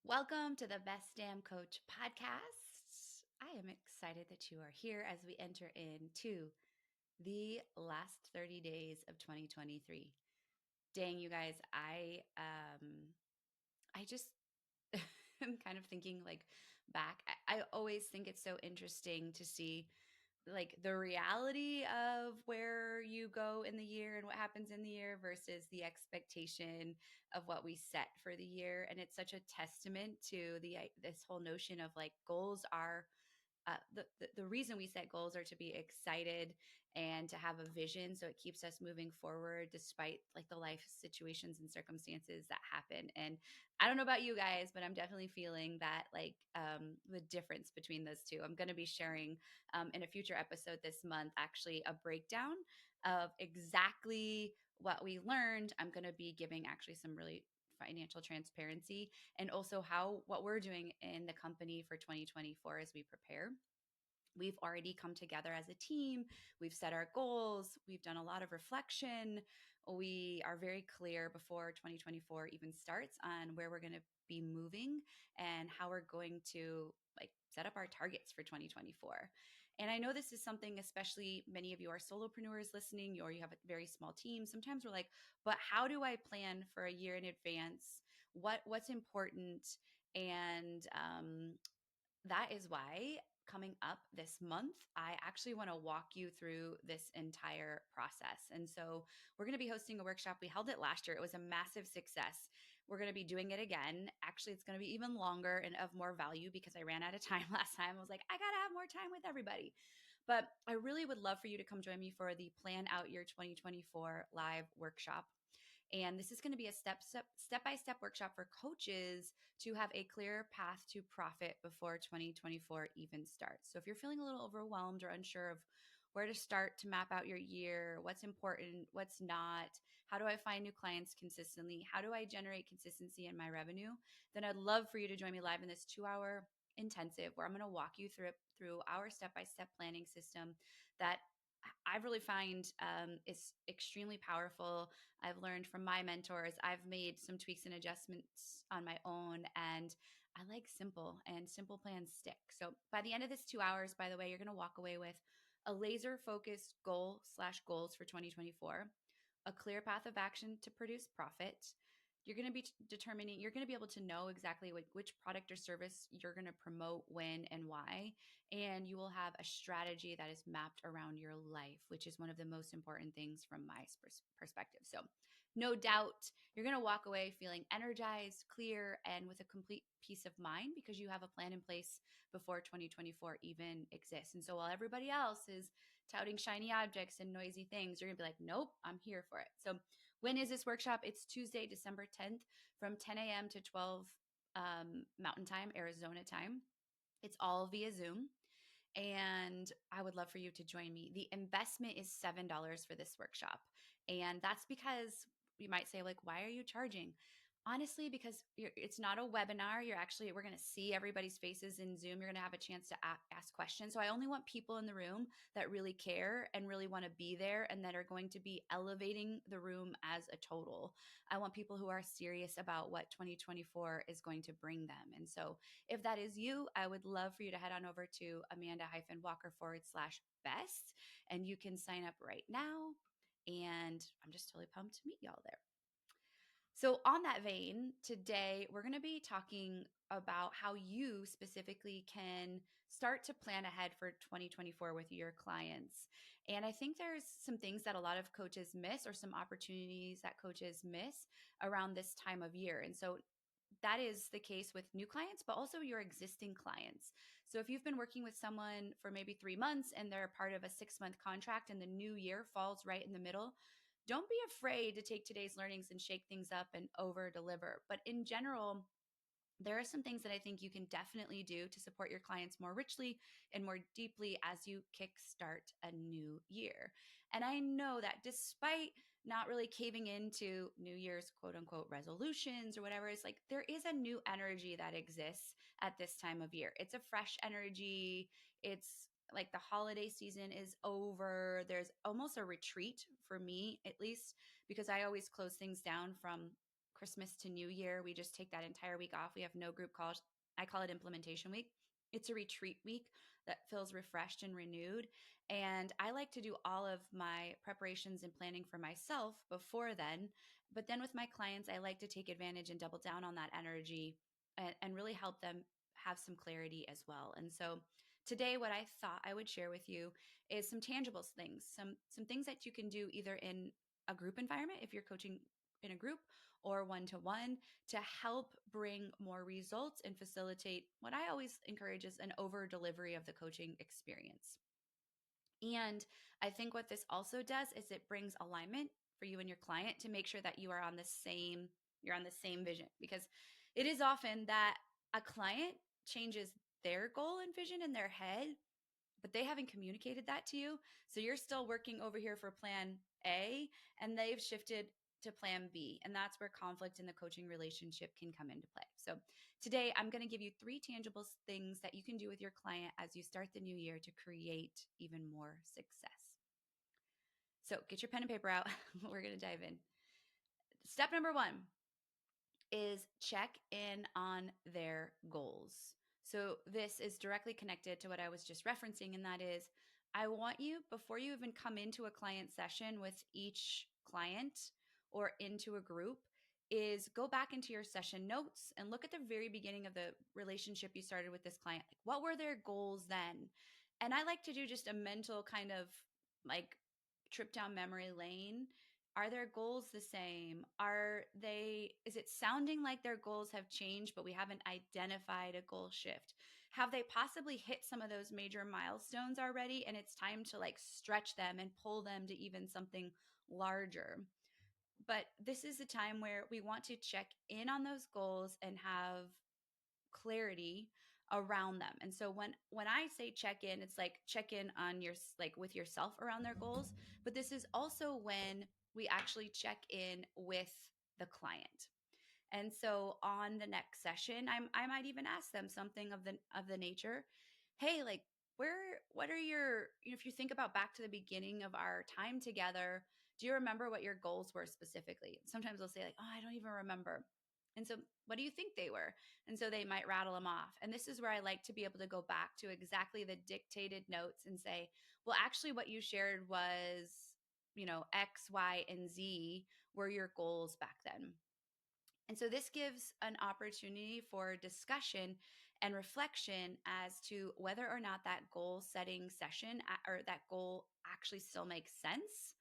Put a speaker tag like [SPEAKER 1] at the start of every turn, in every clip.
[SPEAKER 1] Welcome to the Best Damn Coach podcast. I am excited that you are here as we enter into the last 30 days of 2023. Dang, you guys, I just am kind of thinking like back. I always think it's so interesting to see like the reality of where you go in the year and what happens in the year versus the expectation of what we set for the year. And it's such a testament to this whole notion of like goals are the reason we set goals are to be excited and to have a vision, so it keeps us moving forward despite like the life situations and circumstances that happen. And I don't know about you guys, but I'm definitely feeling that the difference between those two. I'm going to be sharing in a future episode this month actually a breakdown of exactly what we learned. I'm going to be giving actually some really financial transparency and also how what we're doing in the company for 2024 as we prepare. We've already come together as a team. We've set our goals. We've done a lot of reflection. We are very clear before 2024 even starts on where we're going to be moving and how we're going to like set up our targets for 2024. And I know this is something, especially many of you are solopreneurs listening, or you have a very small team. Sometimes we're like, but how do I plan for a year in advance? What's important? And that is why coming up this month, I actually want to walk you through this entire process. And so we're going to be hosting a workshop. We held it last year, it was a massive success. We're going to be doing it again. Actually, it's going to be even longer and of more value because I ran out of time last time. I was like, I got to have more time with everybody. But I really would love for you to come join me for the Plan Out Your 2024 live workshop. And this is going to be a step-by-step workshop for coaches to have a clear path to profit before 2024 even starts. So if you're feeling a little overwhelmed or unsure of where to start to map out your year, what's important, what's not, how do I find new clients consistently, how do I generate consistency in my revenue, then I'd love for you to join me live in this 2-hour intensive where I'm going to walk you through our step-by-step planning system that I've really find is extremely powerful. I've learned from my mentors. I've made some tweaks and adjustments on my own, and I like simple, and simple plans stick. So by the end of this 2 hours, by the way, you're going to walk away with a laser focused goals for 2024, a clear path of action to produce profit. You're going to be determining, you're going to be able to know exactly which product or service you're going to promote, when, and why. And you will have a strategy that is mapped around your life, which is one of the most important things from my perspective. So, no doubt, you're going to walk away feeling energized, clear, and with a complete peace of mind because you have a plan in place before 2024 even exists. And so, while everybody else is touting shiny objects and noisy things, you're going to be like, nope, I'm here for it. So, when is this workshop? It's Tuesday, December 10th from 10 a.m. to 12 Mountain Time, Arizona time. It's all via Zoom. And I would love for you to join me. The investment is $7 for this workshop. And that's because you might say, like, why are you charging? Honestly, because it's not a webinar. We're going to see everybody's faces in Zoom. You're going to have a chance to ask questions. So I only want people in the room that really care and really want to be there and that are going to be elevating the room as a total. I want people who are serious about what 2024 is going to bring them. And so if that is you, I would love for you to head on over to Amanda-Walker/best, and you can sign up right now. And I'm just totally pumped to meet y'all there. So, on that vein, today we're going to be talking about how you specifically can start to plan ahead for 2024 with your clients. And I think there's some things that a lot of coaches miss, or some opportunities that coaches miss around this time of year. And so, that is the case with new clients, but also your existing clients. So if you've been working with someone for maybe 3 months and they're part of a 6-month contract and the new year falls right in the middle, don't be afraid to take today's learnings and shake things up and over deliver. But in general, there are some things that I think you can definitely do to support your clients more richly and more deeply as you kickstart a new year. And I know that despite not really caving into New Year's quote unquote resolutions or whatever, it's like there is a new energy that exists at this time of year. It's a fresh energy. It's like the holiday season is over. There's almost a retreat for me, at least, because I always close things down from Christmas to New Year, we just take that entire week off. We have no group calls. I call it implementation week. It's a retreat week that feels refreshed and renewed. And I like to do all of my preparations and planning for myself before then. But then with my clients, I like to take advantage and double down on that energy and really help them have some clarity as well. And so today, what I thought I would share with you is some tangible things, some things that you can do either in a group environment if you're coaching in a group or one to one to help bring more results and facilitate what I always encourage is an over delivery of the coaching experience. And I think what this also does is it brings alignment for you and your client to make sure that you are on the same you're on the same vision, because it is often that a client changes their goal and vision in their head, but they haven't communicated that to you. So you're still working over here for plan A and they've shifted to plan B. And that's where conflict in the coaching relationship can come into play. So today I'm going to give you 3 tangible things that you can do with your client as you start the new year to create even more success. So get your pen and paper out. We're going to dive in. Step number 1 is check in on their goals. So this is directly connected to what I was just referencing, and that is I want you, before you even come into a client session with each client or into a group, is go back into your session notes and look at the very beginning of the relationship you started with this client. Like, what were their goals then? And I like to do just a mental kind of like trip down memory lane. Are their goals the same? Is it sounding like their goals have changed, but we haven't identified a goal shift? Have they possibly hit some of those major milestones already? And it's time to like stretch them and pull them to even something larger. But this is a time where we want to check in on those goals and have clarity around them. And so when I say check in, it's like check in on your like with yourself around their goals, but this is also when we actually check in with the client. And so on the next session, I might even ask them something of the nature, hey, like what are your, if you think about back to the beginning of our time together, do you remember what your goals were specifically? Sometimes they'll say like, oh, I don't even remember. And so what do you think they were? And so they might rattle them off. And this is where I like to be able to go back to exactly the dictated notes and say, well, actually what you shared was, X, Y, and Z were your goals back then. And so this gives an opportunity for discussion and reflection as to whether or not that goal setting session or that goal actually still makes sense,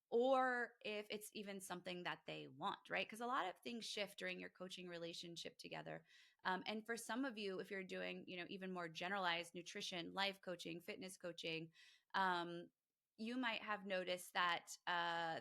[SPEAKER 1] or if it's even something that they want, right? Because a lot of things shift during your coaching relationship together. And for some of you, if you're doing, even more generalized nutrition, life coaching, fitness coaching, um, you might have noticed that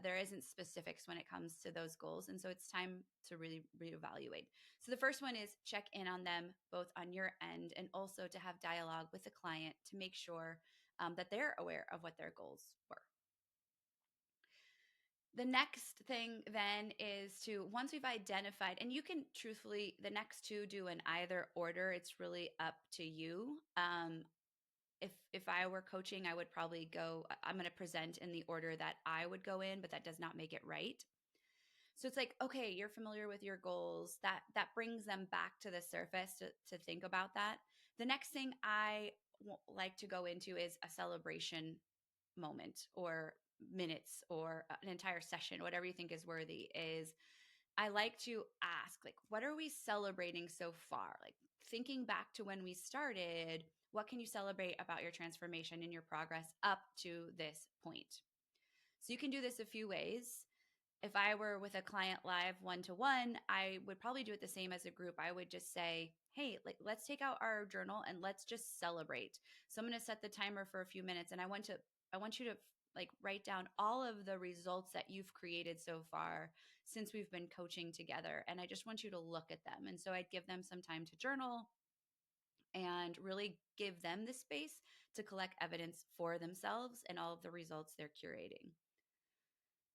[SPEAKER 1] there isn't specifics when it comes to those goals. And so it's time to really reevaluate. So the first one is check in on them, both on your end and also to have dialogue with the client to make sure that they're aware of what their goals were. The next thing then is to, once we've identified, and you can truthfully, the next two do in either order. It's really up to you. If I were coaching, I would probably go, I'm going to present in the order that I would go in, but that does not make it right. So it's like, okay, you're familiar with your goals. That brings them back to the surface to think about that. The next thing I like to go into is a celebration moment or minutes or an entire session, whatever you think is worthy. Is I like to ask, like, what are we celebrating so far? Like, thinking back to when we started, what can you celebrate about your transformation and your progress up to this point? So you can do this a few ways. If I were with a client live one-to-one, I would probably do it the same as a group. I would just say, hey, like, let's take out our journal and let's just celebrate. So I'm going to set the timer for a few minutes, and I want you to like write down all of the results that you've created so far since we've been coaching together. And I just want you to look at them. And so I'd give them some time to journal and really give them the space to collect evidence for themselves and all of the results they're curating.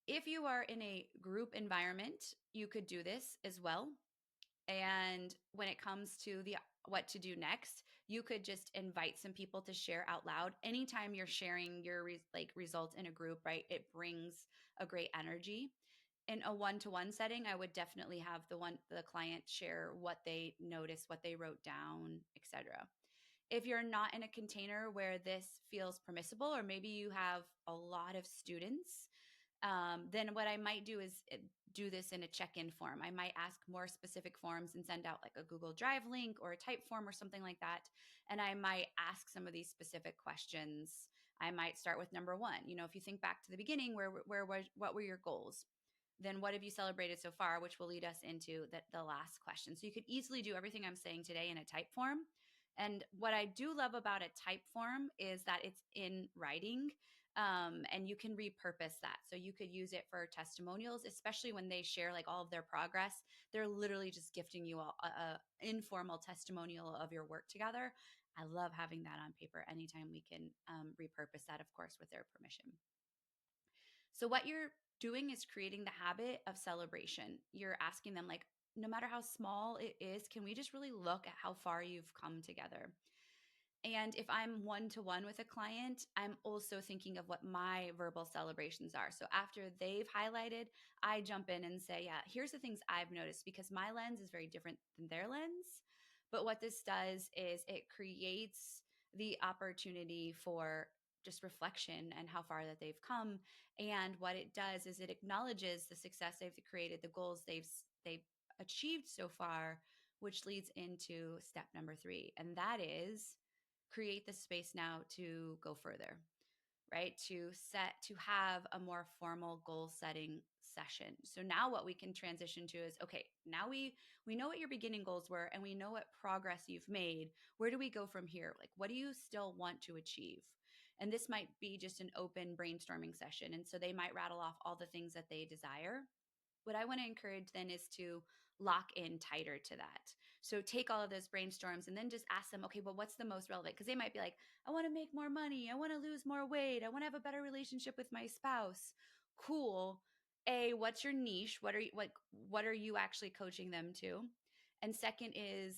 [SPEAKER 1] If you are in a group environment, you could do this as well. And when it comes to the what to do next, you could just invite some people to share out loud. Anytime you're sharing your results in a group, right? It brings a great energy. In a one-to-one setting, I would definitely have the client share what they noticed, what they wrote down, etc. If you're not in a container where this feels permissible, or maybe you have a lot of students, then what I might do is do this in a check-in form. I might ask more specific forms and send out like a Google Drive link or a type form or something like that. And I might ask some of these specific questions. I might start with number one. If you think back to the beginning, what were your goals? Then what have you celebrated so far, which will lead us into the last question. So you could easily do everything I'm saying today in a type form. And what I do love about a type form is that it's in writing, and you can repurpose that. So you could use it for testimonials, especially when they share like all of their progress. They're literally just gifting you a informal testimonial of your work together. I love having that on paper anytime we can repurpose that, of course, with their permission. So what you're doing is creating the habit of celebration. You're asking them, like, no matter how small it is, can we just really look at how far you've come together? And if I'm one to one with a client, I'm also thinking of what my verbal celebrations are. So after they've highlighted, I jump in and say, yeah, here's the things I've noticed, because my lens is very different than their lens. But what this does is it creates the opportunity for just reflection and how far that they've come. And what it does is it acknowledges the success they've created, the goals they've achieved so far, which leads into step number 3. And that is create the space now to go further, right? To have a more formal goal setting session. So now what we can transition to is, okay, now we know what your beginning goals were and we know what progress you've made. Where do we go from here? Like, what do you still want to achieve? And this might be just an open brainstorming session. And so they might rattle off all the things that they desire. What I want to encourage then is to lock in tighter to that. So take all of those brainstorms and then just ask them, okay, well, what's the most relevant? Because they might be like, I want to make more money. I want to lose more weight. I want to have a better relationship with my spouse. Cool. What's your niche? What are you actually coaching them to? And second is,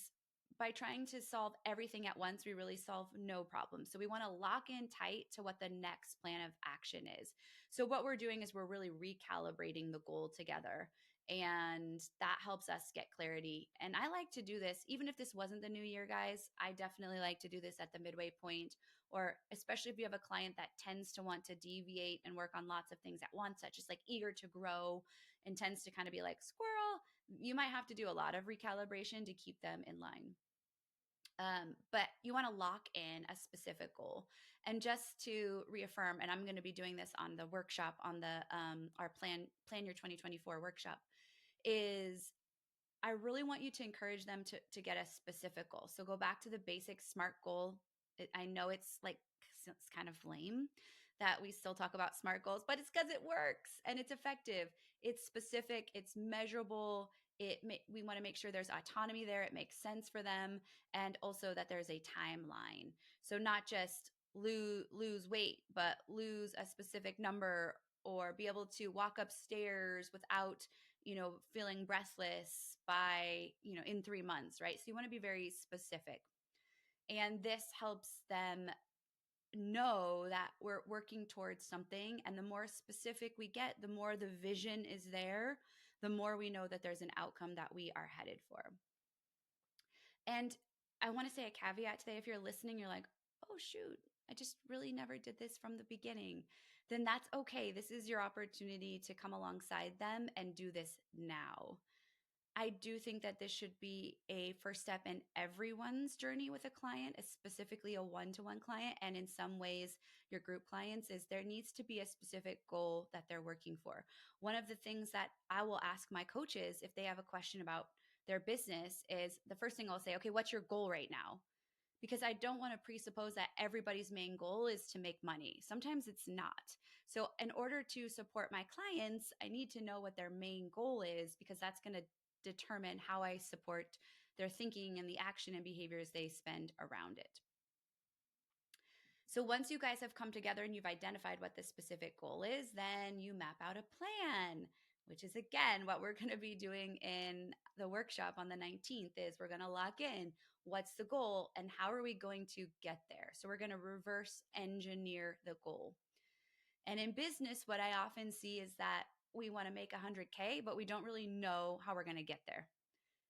[SPEAKER 1] by trying to solve everything at once, we really solve no problem. So we want to lock in tight to what the next plan of action is. So what we're doing is we're really recalibrating the goal together. And that helps us get clarity. And I like to do this, even if this wasn't the new year, guys, I definitely like to do this at the midway point, or especially if you have a client that tends to want to deviate and work on lots of things at once, such as like eager to grow and tends to kind of be like squirrel, you might have to do a lot of recalibration to keep them in line. But you want to lock in a specific goal. And just to reaffirm, and I'm going to be doing this on the workshop, on the our plan your 2024 workshop, is I really want you to encourage them to get a specific goal. So go back to the basic SMART goal. I know it's kind of lame that we still talk about SMART goals, but it's because it works and it's effective. It's specific, it's measurable. We want to make sure there's autonomy there. It makes sense for them, and also that there's a timeline. So not just lose weight, but lose a specific number, or be able to walk upstairs without feeling breathless by, in 3 months, right? So you want to be very specific. And this helps them know that we're working towards something. And the more specific we get, the more the vision is there, the more we know that there's an outcome that we are headed for. And I want to say a caveat today. If you're listening, you're like, oh, shoot, I just really never did this from the beginning, then that's okay. This is your opportunity to come alongside them and do this now. I do think that this should be a first step in everyone's journey with a client, specifically a one-to-one client. And in some ways, your group clients, is there needs to be a specific goal that they're working for. One of the things that I will ask my coaches if they have a question about their business is, the first thing I'll say, okay, what's your goal right now? Because I don't want to presuppose that everybody's main goal is to make money. Sometimes it's not. So in order to support my clients, I need to know what their main goal is, because that's going to determine how I support their thinking and the action and behaviors they spend around it. So once you guys have come together and you've identified what the specific goal is, then you map out a plan, which is again what we're going to be doing in the workshop on the 19th. Is we're going to lock in what's the goal and how are we going to get there. So we're going to reverse engineer the goal. And in business, what I often see is that we want to make 100K, but we don't really know how we're going to get there.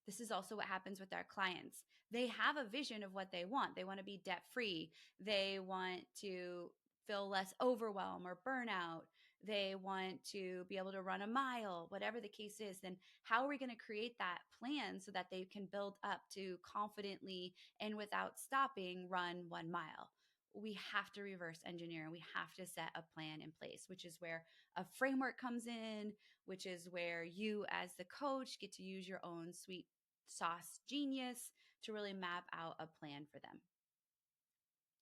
[SPEAKER 1] This is also what happens with our clients. They have a vision of what they want. They want to be debt free. They want to feel less overwhelm or burnout. They want to be able to run a mile, whatever the case is. Then how are we going to create that plan so that they can build up to confidently and without stopping run 1 mile? We have to reverse engineer and we have to set a plan in place, which is where a framework comes in, which is where you as the coach get to use your own sweet sauce genius to really map out a plan for them.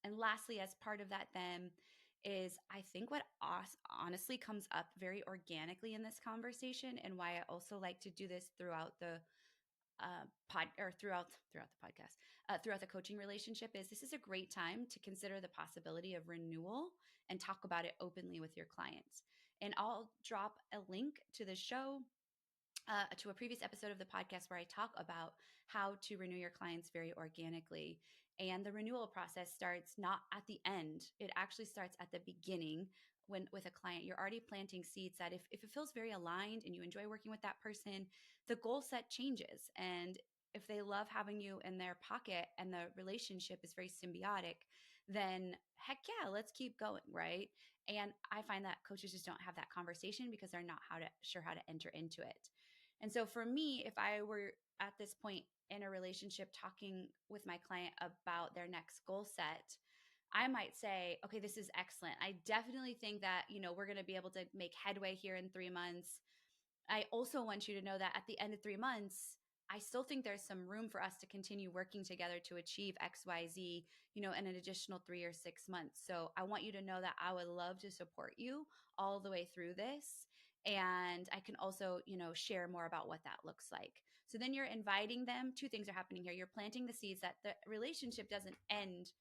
[SPEAKER 1] And lastly, as part of that, then is I think what honestly comes up very organically in this conversation, and why I also like to do this throughout the throughout the podcast, throughout the coaching relationship, is this is a great time to consider the possibility of renewal and talk about it openly with your clients. And I'll drop a link to the show, to a previous episode of the podcast where I talk about how to renew your clients very organically. And the renewal process starts not at the end, it actually starts at the beginning. When with a client, you're already planting seeds that if it feels very aligned and you enjoy working with that person, the goal set changes. And if they love having you in their pocket and the relationship is very symbiotic, then heck yeah, let's keep going, right? And I find that coaches just don't have that conversation because they're not sure how to enter into it. And so for me, if I were at this point in a relationship talking with my client about their next goal set, I might say, okay, this is excellent. I definitely think that, we're going to be able to make headway here in 3 months. I also want you to know that at the end of 3 months, I still think there's some room for us to continue working together to achieve XYZ, in an additional 3 or 6 months. So I want you to know that I would love to support you all the way through this. And I can also, share more about what that looks like. So then you're inviting them. Two things are happening here. You're planting the seeds that the relationship doesn't end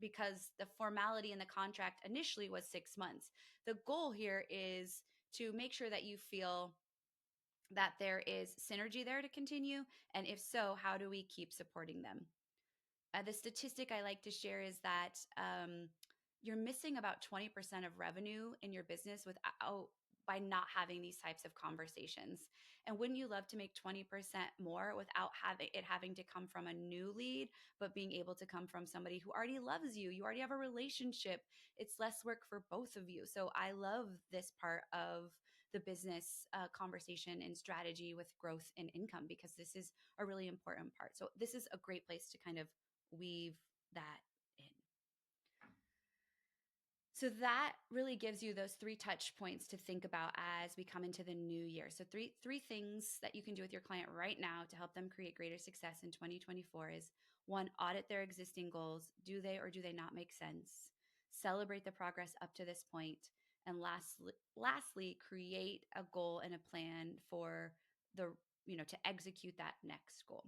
[SPEAKER 1] because the formality in the contract initially was 6 months. The goal here is to make sure that you feel that there is synergy there to continue? And if so, how do we keep supporting them? The statistic I like to share is that you're missing about 20% of revenue in your business by not having these types of conversations. And wouldn't you love to make 20% more without having to come from a new lead, but being able to come from somebody who already loves you? You already have a relationship. It's less work for both of you. So I love this part of the business conversation and strategy with growth and income, because this is a really important part. So this is a great place to kind of weave that in. So that really gives you those 3 touch points to think about as we come into the new year. So three things that you can do with your client right now to help them create greater success in 2024 is: 1, audit their existing goals. Do they or do they not make sense? Celebrate the progress up to this point. And lastly, create a goal and a plan for to execute that next goal.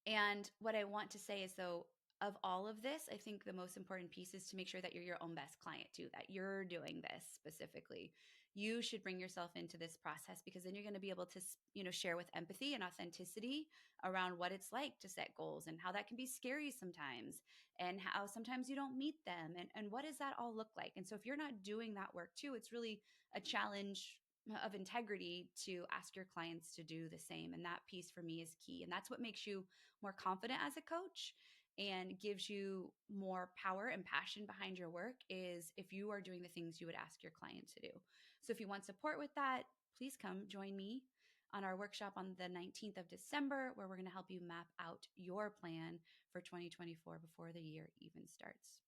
[SPEAKER 1] And what I want to say is, though, of all of this, I think the most important piece is to make sure that you're your own best client too, that you're doing this specifically. You should bring yourself into this process, because then you're going to be able to, share with empathy and authenticity around what it's like to set goals and how that can be scary sometimes, and how sometimes you don't meet them, and what does that all look like? And so if you're not doing that work too, it's really a challenge of integrity to ask your clients to do the same. And that piece for me is key. And that's what makes you more confident as a coach and gives you more power and passion behind your work, is if you are doing the things you would ask your client to do. So if you want support with that, please come join me on our workshop on the 19th of December, where we're going to help you map out your plan for 2024 before the year even starts.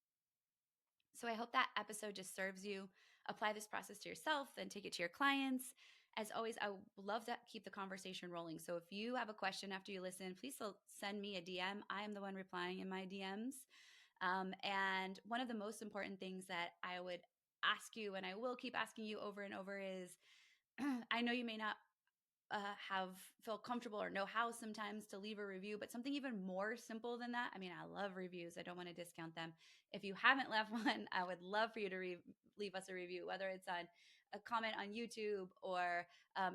[SPEAKER 1] So I hope that episode just serves you. Apply this process to yourself, then take it to your clients. As always, I love to keep the conversation rolling. So if you have a question after you listen, please send me a DM. I am the one replying in my DMs. And one of the most important things that I would ask you, and I will keep asking you over and over, is I know you may not have feel comfortable or know how sometimes to leave a review, but something even more simple than that. I mean, I love reviews. I don't want to discount them. If you haven't left one, I would love for you to leave us a review, whether it's on a comment on YouTube or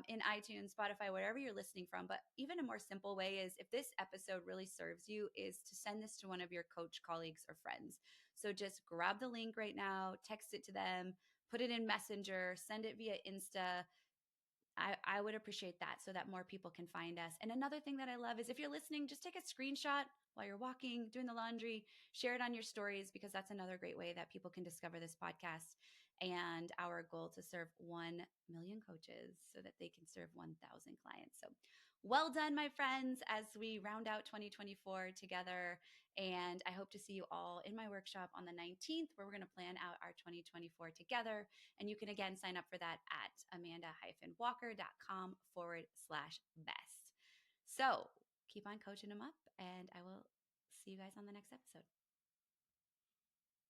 [SPEAKER 1] in iTunes, Spotify, wherever you're listening from. But even a more simple way is, if this episode really serves you, is to send this to one of your coach colleagues or friends. So just grab the link right now, text it to them, put it in Messenger, send it via Insta. I would appreciate that so that more people can find us. And another thing that I love is if you're listening, just take a screenshot while you're walking, doing the laundry, share it on your stories, because that's another great way that people can discover this podcast and our goal to serve 1 million coaches so that they can serve 1,000 clients. So well done, my friends, as we round out 2024 together. And I hope to see you all in my workshop on the 19th, where we're going to plan out our 2024 together. And you can again sign up for that at amanda-walker.com/best. So keep on coaching them up, and I will see you guys on the next episode.